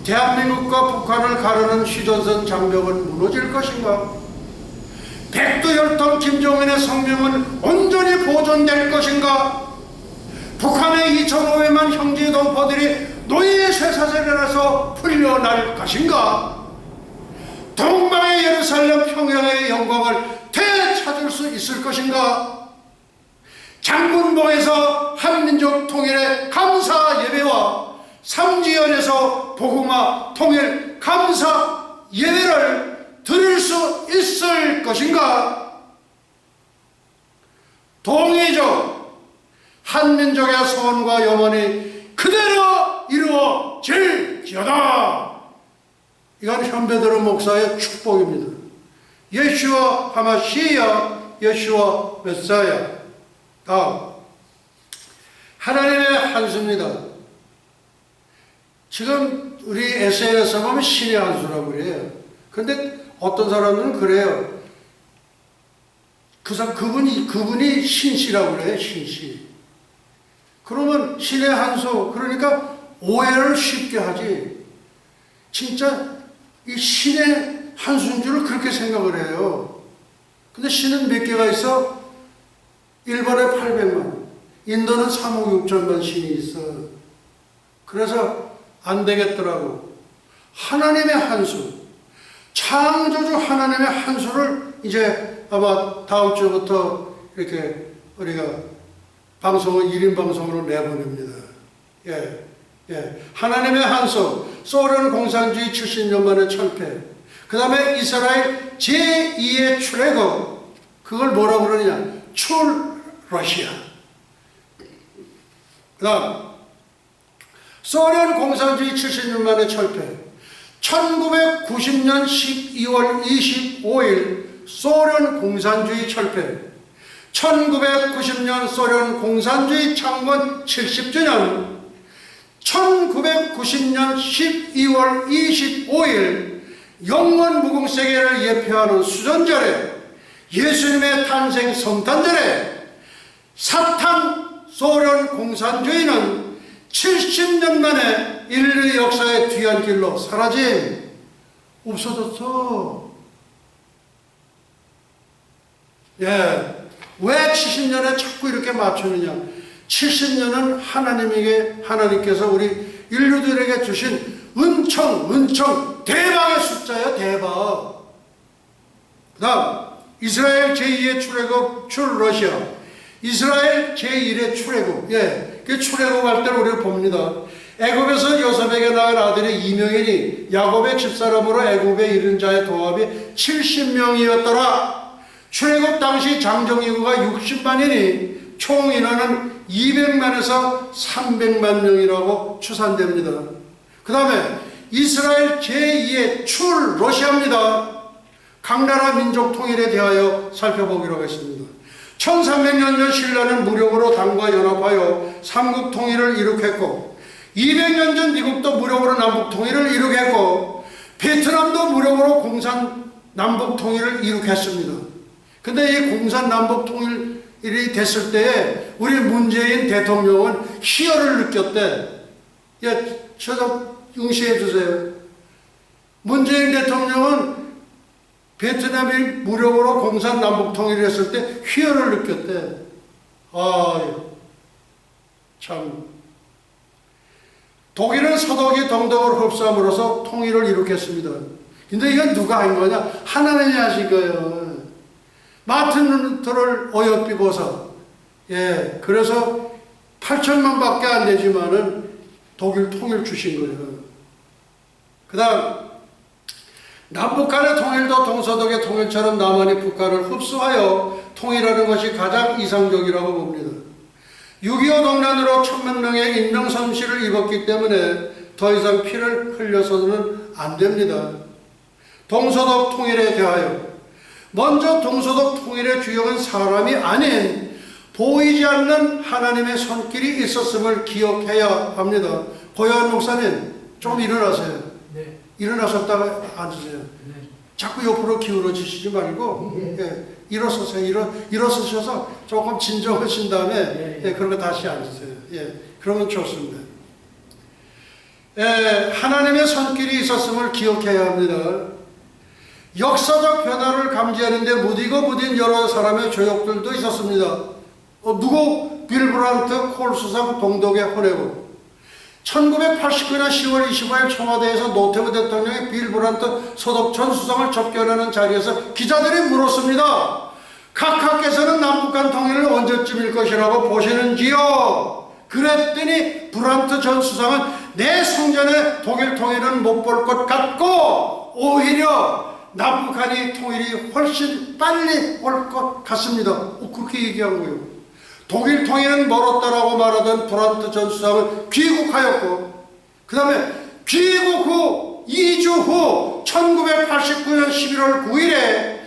대한민국과 북한을 가르는 휴전선 장벽은 무너질 것인가? 백두혈통 김정은의 성명은 온전히 보존될 것인가? 북한의 2,500만 형제 동포들이 노예 쇠사슬에서 풀려날 것인가? 동방의 예루살렘 평양의 영광을 되찾을 수 있을 것인가? 장군봉에서 한민족 통일의 감사 예배와 삼지연에서 복음화 통일 감사 예배를 드릴 수 있을 것인가? 동의적 한민족의 소원과 염원이 그대로 이루어질지어다. 이건 현배드로 목사의 축복입니다. 예슈아 하마시야, 예슈아 메사야. 다음, 하나님의 한수입니다. 지금 우리 SNS에 보면 신의 한수라고 그래요. 근데 어떤 사람들은 그래요. 그분이 신씨라고 그래요. 신씨. 그러면 신의 한수, 그러니까 오해를 쉽게 하지. 진짜 이 신의 한수인 줄 그렇게 생각을 해요. 근데 신은 몇 개가 있어? 일본에 800만, 인도는 3억 6천만 신이 있어. 그래서 안 되겠더라고. 하나님의 한수, 창조주 하나님의 한수를 이제 아마 다음 주부터 이렇게 우리가 방송을 1인 방송으로 내보냅니다. 하나님의 한수, 소련 공산주의 70년 만의 철폐, 그 다음에 이스라엘 제2의 출애굽, 그걸 뭐라고 그러느냐? 출러시아. 그 다음 소련 공산주의 70년 만의 철폐, 1990년 12월 25일 소련 공산주의 철폐, 1990년 소련 공산주의 창건 70주년, 1990년 12월 25일 영원 무궁세계를 예표하는 수전절에, 예수님의 탄생 성탄절에 사탄 소련 공산주의는 70년 만에 인류 역사의 뒤안길로 사라짐, 없어졌어. 예. 왜 70년에 자꾸 이렇게 맞추느냐? 70년은 하나님께서 우리 인류들에게 주신 은총, 대박의 숫자예요, 대박. 그 다음, 이스라엘 제2의 출애굽 출 러시아. 이스라엘 제1의 출애굽. 예. 그 출애굽할 때는 우리가 봅니다. 애굽에서 요셉에게 낳은 아들이 이명인이 야곱의 집사람으로 애굽에 이른 자의 도합이 70명이었더라. 출애굽 당시 장정 인구가 60만이니 총 인원은 200만에서 300만 명이라고 추산됩니다. 그 다음에 이스라엘 제2의 출 러시아입니다. 각 나라 민족 통일에 대하여 살펴보기로 하겠습니다. 1300년 전 신라는 무력으로 당과 연합하여 삼국 통일을 이룩했고, 200년 전 미국도 무력으로 남북 통일을 이룩했고, 베트남도 무력으로 공산 남북 통일을 이룩했습니다. 근데 이 공산 남북 통일이 됐을 때에 우리 문재인 대통령은 희열을 느꼈대. 예, 저도 응시해 주세요. 문재인 대통령은 베트남이 무력으로 공산 남북 통일을 했을 때 희열을 느꼈대. 참. 독일은 서독이 동독을 흡수함으로써 통일을 이룩했습니다. 근데 이건 누가 한 거냐? 하나님이 하신 거예요. 마틴 루터를 어여삐고서, 예, 그래서 8천만 밖에 안 되지만은 독일 통일 주신 거예요. 그 다음, 남북 간의 통일도 동서독의 통일처럼 남한이 북한을 흡수하여 통일하는 것이 가장 이상적이라고 봅니다. 6.25 동란으로 1000만 명의 인명손실을 입었기 때문에 더 이상 피를 흘려서는 안 됩니다. 동서독 통일에 대하여, 먼저 동서독 통일의 주역은 사람이 아닌 보이지 않는 하나님의 손길이 있었음을 기억해야 합니다. 고요한 목사님, 좀 일어나세요. 네. 일어나셨다가 앉으세요. 네. 자꾸 옆으로 기울어지시지 말고, 예, 일어서세요. 일어서셔서 조금 진정하신 다음에, 예, 그러고 다시 앉으세요. 예, 그러면 좋습니다. 예, 하나님의 손길이 있었음을 기억해야 합니다. 역사적 변화를 감지하는데 무디고 무딘 여러 사람의 조력들도 있었습니다. 누구? 빌 브란트 콜 수상 동독의 혼외국. 1989년 10월 25일 청와대에서 노태우 대통령이 빌 브란트 서독 전 수상을 접견하는 자리에서 기자들이 물었습니다. 각하께서는 남북한 통일을 언제쯤일 것이라고 보시는지요? 그랬더니 브란트 전 수상은 내 성전에 독일 통일은 못 볼 것 같고 오히려 남북한이 통일이 훨씬 빨리 올 것 같습니다. 그렇게 얘기한 거예요. 독일 통일은 멀었다라고 말하던 브란트 전 수상은 귀국하였고, 그 다음에 귀국 후 2주 후 1989년 11월 9일에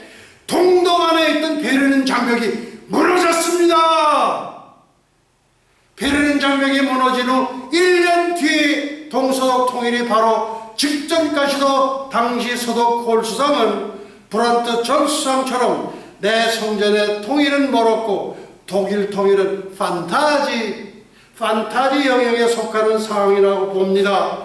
동독안에 있던 베르린 장벽이 무너졌습니다. 베르린 장벽이 무너진 후 1년 뒤 동서독 통일이 바로 직전까지도 당시 서독 콜 수상은 브란트 전 수상처럼 내 성전의 통일은 멀었고 독일 통일은 판타지 영역에 속하는 상황이라고 봅니다.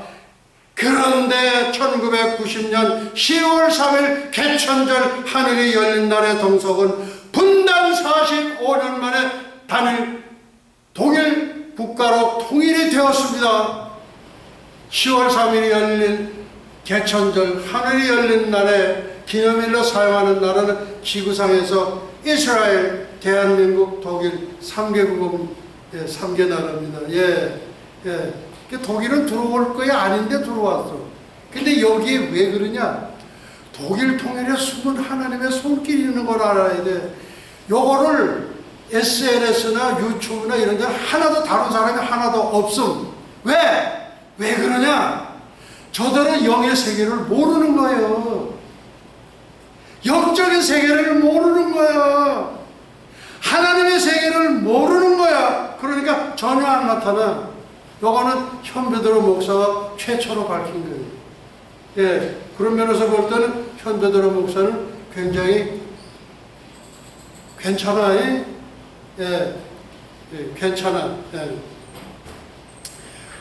그런데 1990년 10월 3일 개천절 하늘이 열린 날의 동석은 분단 45년 만에 단일 동일 국가로 통일이 되었습니다. 10월 3일이 열린 개천절 하늘이 열린 날에 기념일로 사용하는 나라는 지구상에서 이스라엘, 대한민국, 독일 3개국은 3개 나라입니다. 독일은 들어올 거야 아닌데 들어왔어. 근데 여기에 왜 그러냐? 독일 통일에 숨은 하나님의 손길이 있는 걸 알아야 돼. 요거를 SNS나 유튜브나 이런 데 하나도 다른 사람이 하나도 없음. 왜 그러냐? 저들은 영의 세계를 모르는 거예요. 영적인 세계를 모르는 거예요. 하나님 전혀 안 나타나. 요거는 현베드로 목사가 최초로 밝힌 거예요. 예, 그런 면에서 볼 때는 현베드로 목사는 굉장히 괜찮아. 예, 괜찮아. 예.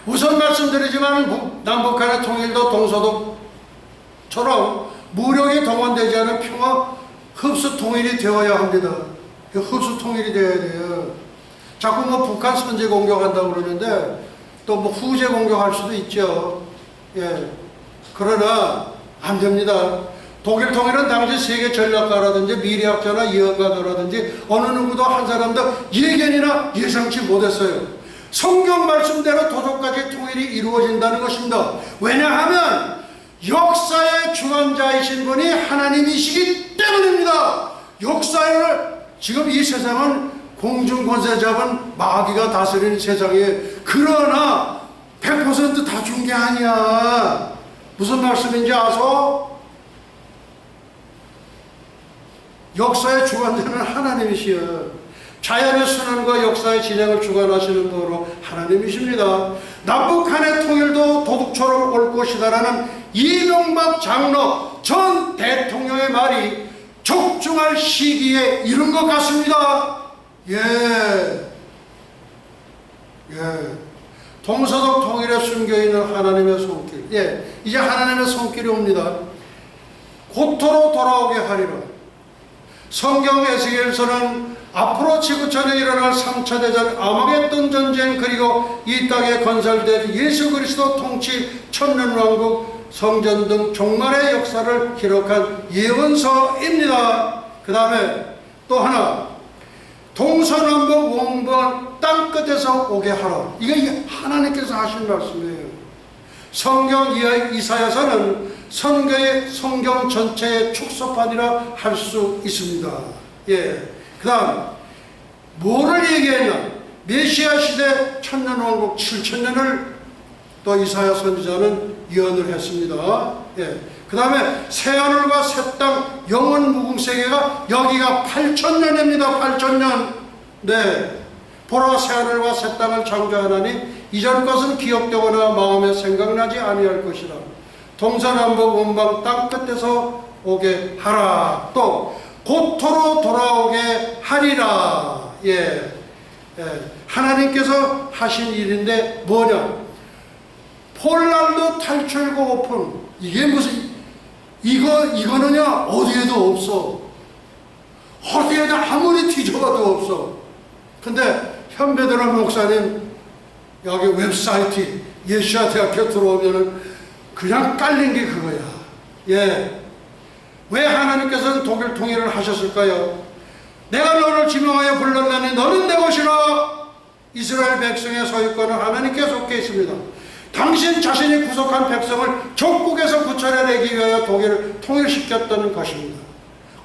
우선 말씀드리지만 남북한의 통일도 동서독처럼 무력이 동원되지 않은 평화 흡수 통일이 되어야 합니다. 흡수 통일이 되어야 돼요. 자꾸 뭐 북한 선제 공격한다고 그러는데 또 뭐 후제 공격할 수도 있죠. 예. 그러나 안 됩니다. 독일 통일은 당시 세계 전략가라든지 미래학자나 예언가들라든지 어느 누구도 한 사람도 예견이나 예상치 못했어요. 성경 말씀대로 도적까지 통일이 이루어진다는 것입니다. 왜냐하면 역사의 주관자이신 분이 하나님이시기 때문입니다. 역사를 지금 이 세상은 공중권세 잡은 마귀가 다스리는 세상이에요. 그러나 100% 다 준 게 아니야. 무슨 말씀인지 아소? 역사의 주관자는 하나님이시여. 자연의 순환과 역사의 진행을 주관하시는 분으로 하나님이십니다. 남북한의 통일도 도둑처럼 올 것이다라는 이명박 장로 전 대통령의 말이 적중할 시기에 이른 것 같습니다. 동서독 통일에 숨겨있는 하나님의 손길. 이제 하나님의 손길이 옵니다. 고토로 돌아오게 하리라. 성경 에스겔서는 앞으로 지구촌에 일어날 3차 대전, 아마겟돈 전쟁, 그리고 이 땅에 건설된 예수 그리스도 통치, 천년왕국, 성전 등 종말의 역사를 기록한 예언서입니다. 그 다음에 또 하나, 동서남북 원번 땅끝에서 오게 하라. 이게 하나님께서 하신 말씀이에요. 성경 이사야서는 성경 전체의 축소판이라 할 수 있습니다. 그 다음 뭐를 얘기했나? 메시아 시대 천년왕국 7천년을 또 이사야 선지자는 예언을 했습니다. 그 다음에 새하늘과 새 땅 영원 무궁세계가 여기가 8천년입니다. 8천년. 보라 새하늘과 새 땅을 창조하나니 이전 것은 기억되거나 마음에 생각나지 아니할 것이라. 동서남북 원방 땅끝에서 오게 하라. 또 고토로 돌아오게 하리라. 하나님께서 하신 일인데 뭐냐? 폴란드 탈출구 오픈. 이게 무슨 이거는요 어디에도 없어. 어디에도 아무리 뒤져봐도 없어. 근데 현배드로 목사님 여기 웹사이트 예수아대학교 들어오면은 그냥 깔린 게 그거야. 왜 하나님께서는 독일 통일을 하셨을까요? 내가 너를 지명하여 불렀나니 너는 내 것이라. 이스라엘 백성의 소유권은 하나님께 속해 있습니다. 당신 자신이 구속한 백성을 적국에서 구출해내기 위하여 독일을 통일시켰다는 것입니다.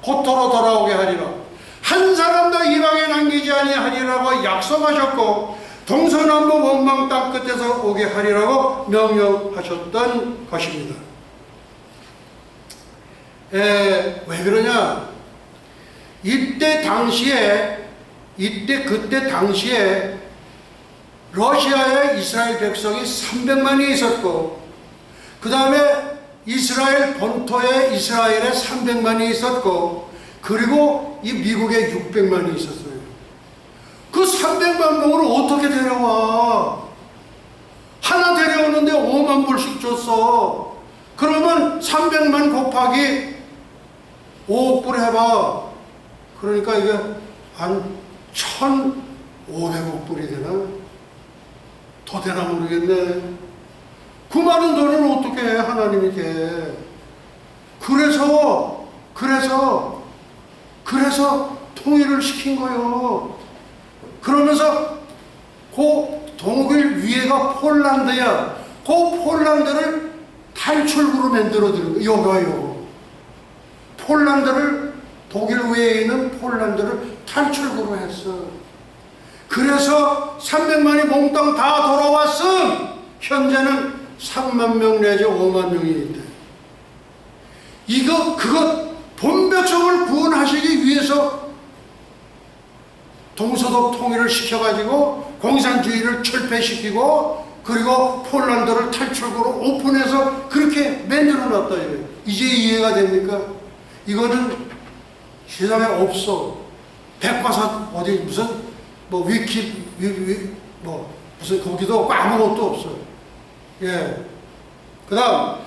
고토로 돌아오게 하리라. 한 사람도 이방에 남기지 아니하리라고 약속하셨고 동서남북 원방 땅끝에서 오게 하리라고 명령하셨던 것입니다. 왜 그러냐? 그때 당시에 러시아에 이스라엘 백성이 300만이 있었고, 그 다음에 이스라엘 본토에 이스라엘에 300만이 있었고, 그리고 이 미국에 600만이 있었어요. 그 300만 명을 어떻게 데려와? 하나 데려오는데 5만 불씩 줬어. 그러면 300만 곱하기 5억 불 해봐. 그러니까 이게 한 1,500억 불이 되나? 더 되나 모르겠네. 그 많은 돈을 어떻게 해, 하나님이 돼. 그래서 통일을 시킨 거예요. 그러면서 그 독일 위에가 폴란드야. 그 폴란드를 탈출구로 만들어드는 거예요. 폴란드를, 독일 위에 있는 폴란드를 탈출구로 했어. 그래서 300만이 몽땅 다 돌아왔음. 현재는 3만 명 내지 5만 명이 있대. 그것 본백성을 구원하시기 위해서 동서독 통일을 시켜가지고 공산주의를 철폐시키고 그리고 폴란드를 탈출구로 오픈해서 그렇게 만들어 놨다. 이제 이해가 됩니까? 이거는 세상에 없어. 백과사 어디 무슨 뭐 뭐 무슨 거기도 없고 아무것도 없어. 예. 그다음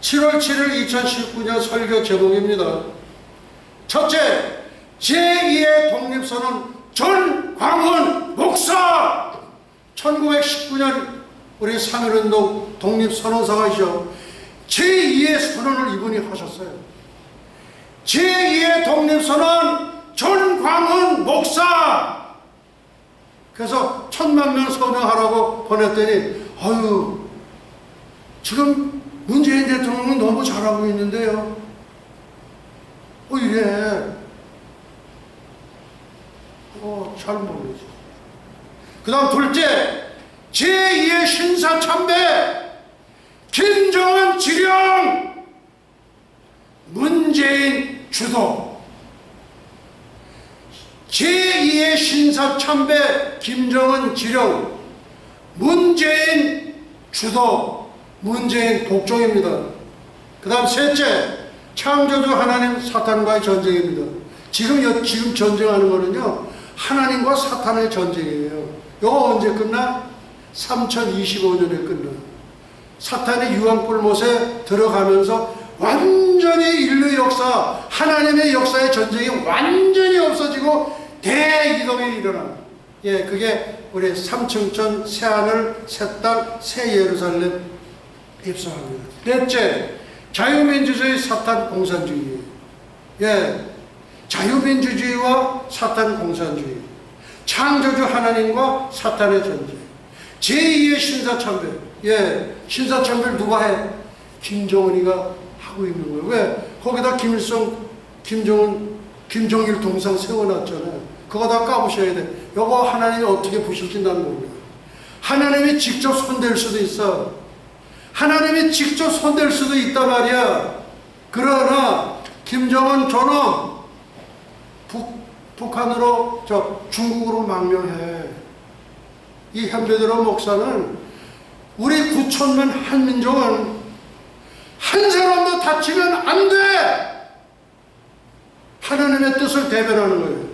7월 7일 2019년 설교 제목입니다. 첫째, 제2의 독립선언 전광훈 목사. 1919년 우리 3.1운동 독립선언사가이죠. 제2의 선언을 이분이 하셨어요. 제2의 독립선언 전광훈 목사. 그래서 10,000명 서명하라고 보냈더니 아유 지금 문재인 대통령은 너무 잘하고 있는데요. 이래. 잘 모르지. 그 다음 둘째, 제2의 신사참배 김정은 지령 문재인 주도. 제2의 신사참배 김정은 지령 문재인 주도 문재인 독종입니다. 그 다음 셋째, 창조주 하나님 사탄과의 전쟁입니다. 지금 전쟁하는 거는요 하나님과 사탄의 전쟁이에요. 이거 언제 끝나? 3025년에 끝나. 사탄이 유황불못에 들어가면서 완전히 인류 역사, 하나님의 역사의 전쟁이 완전히 없어지고 대이동이 일어나. 예, 그게 우리 3층천 새하늘, 새땅, 새예루살렘 입성합니다. 넷째, 자유민주주의 사탄 공산주의예요. 예, 자유민주주의와 사탄 공산주의, 창조주 하나님과 사탄의 전쟁, 제2의 신사참배. 예, 신사참배를 누가 해? 김정은이가 하고 있는 거예요. 왜? 거기다 김일성, 김정일 동상 세워놨잖아요. 그거 다 까부셔야 돼. 이거 하나님이 어떻게 보실지 나는 모르겠어요. 하나님이 직접 손댈 수도 있어. 하나님이 직접 손댈 수도 있단 말이야. 그러나 김정은 저놈 북한으로 중국으로 망명해. 이 현배들의 목사는 우리 9천만 한민족은 한 사람도 다치면 안 돼. 하나님의 뜻을 대변하는 거예요.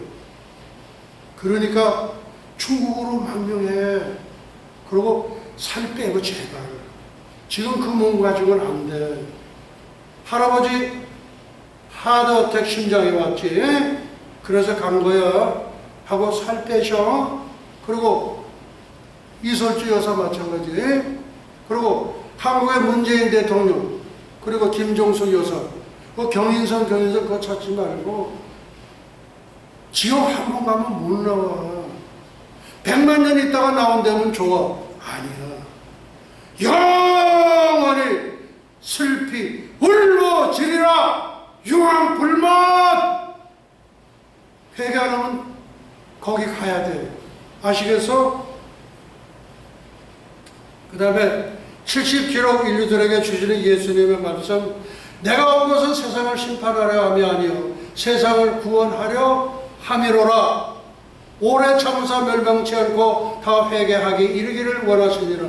그러니까 중국으로 망명해. 그리고 살 빼고 제발. 지금 그 몸 가지고는 안 돼. 할아버지 하드어택 심장이 왔지. 그래서 간 거야. 하고 살 빼셔. 그리고 이설주 여사 마찬가지. 그리고 한국의 문재인 대통령. 그리고 김종숙 여사. 경인선 그거 찾지 말고 지옥 한 번 가면 못 나와. 100만 년 있다가 나온다면 좋아. 아니야. 영원히 슬피 울부짖으라 유황불못. 회개 안 하면 거기 가야 돼. 아시겠어? 그 다음에 70기록 인류들에게 주시는 예수님의 말씀, 내가 온 것은 세상을 심판하려 함이 아니요 세상을 구원하려 함이로라. 오래 참으사 멸망치 않고 다 회개하기 이르기를 원하시니라.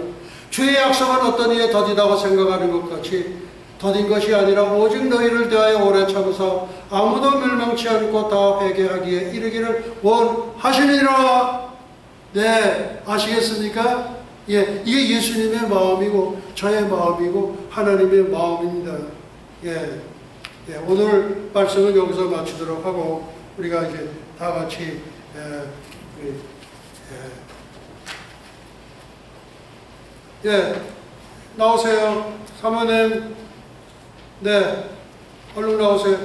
주의 약속은 어떤 이에 더디다고 생각하는 것 같이 더딘 것이 아니라 오직 너희를 대하여 오래 참으사 아무도 멸망치 않고 다 회개하기에 이르기를 원하시니라. 네, 아시겠습니까? 예, 이게 예수님의 마음이고 저의 마음이고 하나님의 마음입니다. 예, 예, 오늘 말씀은 여기서 마치도록 하고 우리가 이제 다 같이 나오세요. 사모님, 네, 얼른 나오세요.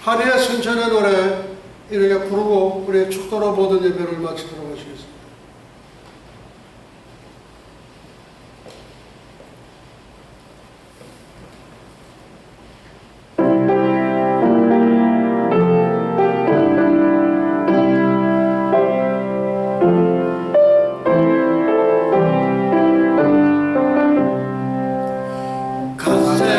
하리의 순천의 노래 이렇게 부르고 우리 축도로 모든 예배를 마치도록 하시겠습니다. 가세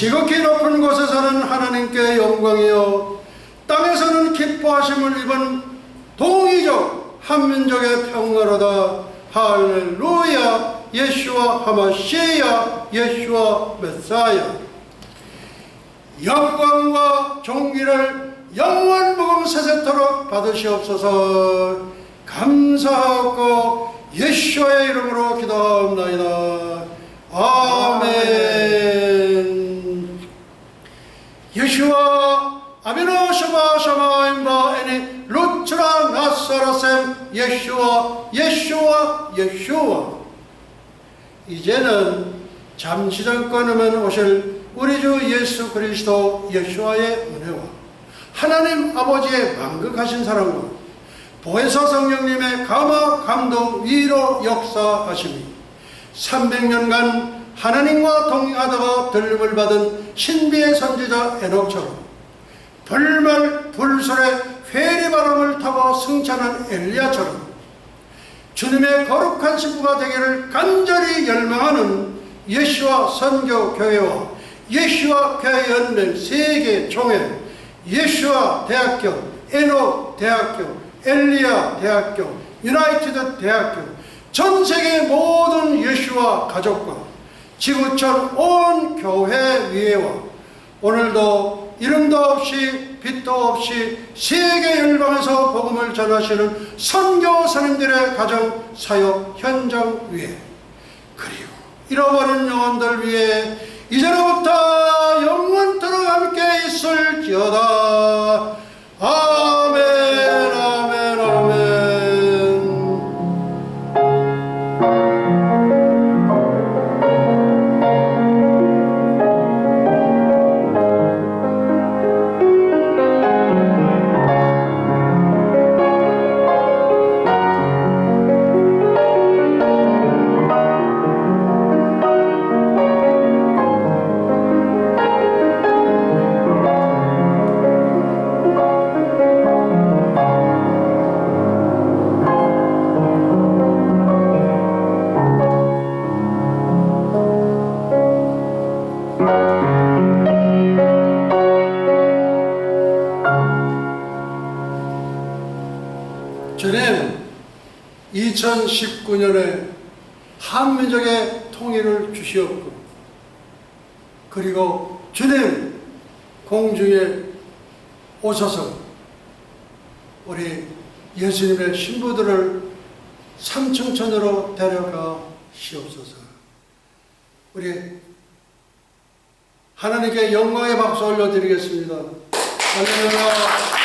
지극히 높은 곳에서는 하나님께 영광이요 땅에서는 기뻐하심을 입은 동이족 한민족의 평화로다. 할렐루야. 예수와 하마시야. 예수와 메사야. 영광과 존귀를 영원무궁 세세토록 받으시옵소서. 감사하고 예수의 이름으로 기도하옵나이다. 아멘. 예수와 아비노 샤바 샤마임바 에니 루츠라 나사라셈 예수와 예수와 예수와. 이제는 잠시 잠깐이면 오실 우리 주 예수 그리스도 예수와의 은혜와 하나님 아버지의 만극하신 사랑과 보혜사 성령님의 감화 감동 위로 역사하심이 300년간 하나님과 동행하다가 들림을 받은 신비의 선지자 에녹처럼 불말 불솔의 회리바람을 타고 승천한 엘리야처럼 주님의 거룩한 신부가 되기를 간절히 열망하는 예수와 선교교회와 예수와 교회연맹 세계 총회, 예수와 대학교, 에녹 대학교, 엘리야 대학교, 유나이티드 대학교, 전세계 모든 예수와 가족과 지구촌 온 교회 위에와 오늘도 이름도 없이 빛도 없이 세계 열방에서 복음을 전하시는 선교사님들의 가정 사역 현장 위에 그리고 잃어버린 영혼들 위에 이제로부터 영원토록 함께 있을지어다. 아멘 아멘 아멘. 주님, 2019년에 한민족의 통일을 주시옵고 그리고 주님 공중에 오셔서 우리 예수님의 신부들을 삼층천으로 데려가 시옵소서. 우리 하나님께 영광의 박수 올려드리겠습니다. 할렐루야.